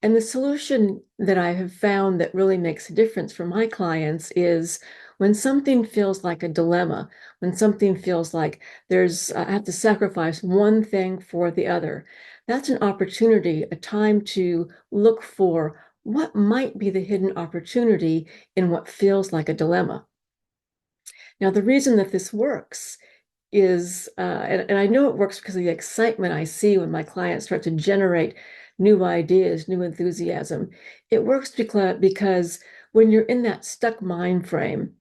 And the solution that I have found that really makes a difference for my clients is when something feels like a dilemma, when something feels like I have to sacrifice one thing for the other. That's an opportunity, a time to look for what might be the hidden opportunity in what feels like a dilemma. Now, the reason that this works is, and I know it works because of the excitement I see when my clients start to generate new ideas, new enthusiasm. It works because when you're in that stuck mind frame,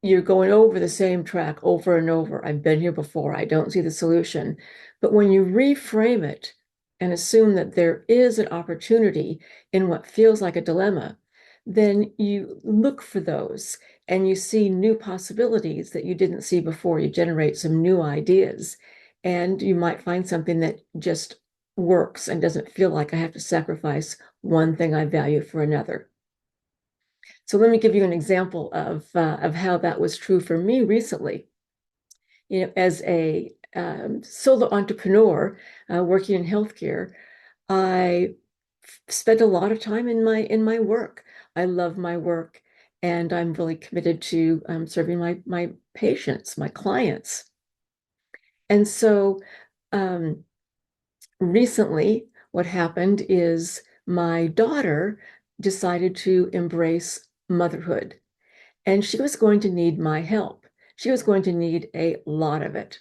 you're going over the same track over and over. I've been here before. I don't see the solution. But when you reframe it and assume that there is an opportunity in what feels like a dilemma, then you look for those and you see new possibilities that you didn't see before. You generate some new ideas, and you might find something that just works and doesn't feel like I have to sacrifice one thing I value for another. So let me give you an example of how that was true for me recently. As a solo entrepreneur working in healthcare, I spent a lot of time in my work. I love my work, and I'm really committed to serving my patients, my clients. And so um, recently, what happened is my daughter decided to embrace motherhood. And she was going to need my help. She was going to need a lot of it.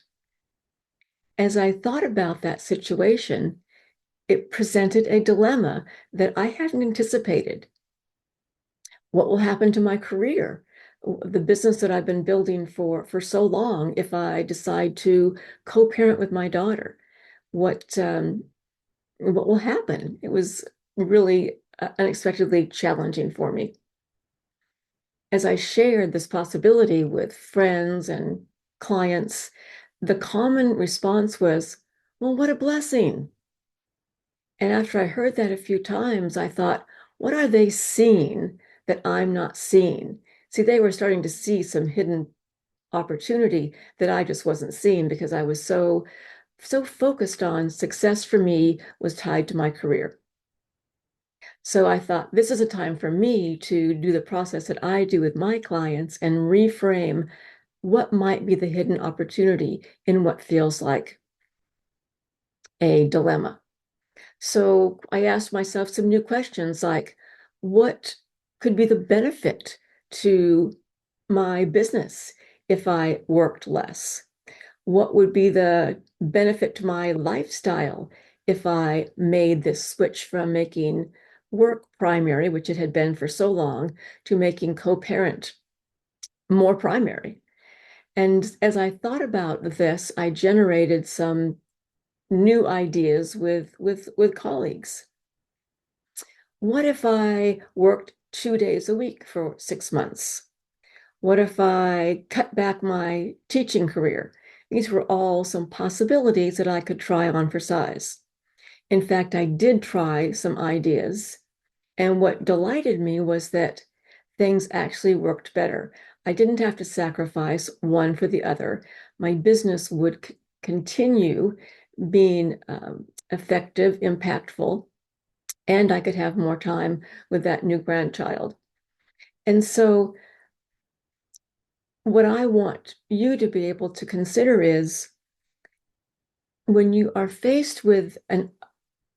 As I thought about that situation, it presented a dilemma that I hadn't anticipated. What will happen to my career? The business that I've been building for so long, if I decide to co-parent with my daughter, what what will happen? It was really unexpectedly challenging for me. As I shared this possibility with friends and clients, the common response was, well, what a blessing. And after I heard that a few times, I thought, what are they seeing that I'm not seeing? See, they were starting to see some hidden opportunity that I just wasn't seeing because I was so focused on success for me was tied to my career. So I thought this is a time for me to do the process that I do with my clients and reframe what might be the hidden opportunity in what feels like a dilemma. So I asked myself some new questions like, what could be the benefit to my business if I worked less? What would be the benefit to my lifestyle if I made this switch from making work primary, which it had been for so long, to making co-parent more primary? And as I thought about this, I generated some new ideas with colleagues. What if I worked 2 days a week for 6 months? What if I cut back my teaching career? These were all some possibilities that I could try on for size. In fact, I did try some ideas, and what delighted me was that things actually worked better. I didn't have to sacrifice one for the other. My business would continue being effective, impactful, and I could have more time with that new grandchild. And so, what I want you to be able to consider is when you are faced with a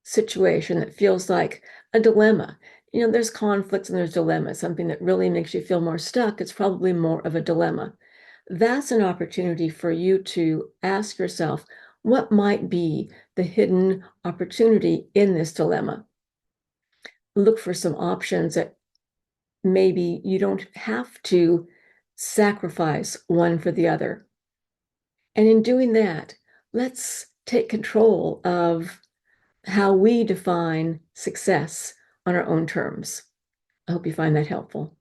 situation that feels like a dilemma, there's conflicts and there's dilemmas, something that really makes you feel more stuck, it's probably more of a dilemma. That's an opportunity for you to ask yourself, what might be the hidden opportunity in this dilemma? Look for some options that maybe you don't have to sacrifice one for the other. And in doing that, let's take control of how we define success on our own terms. I hope you find that helpful.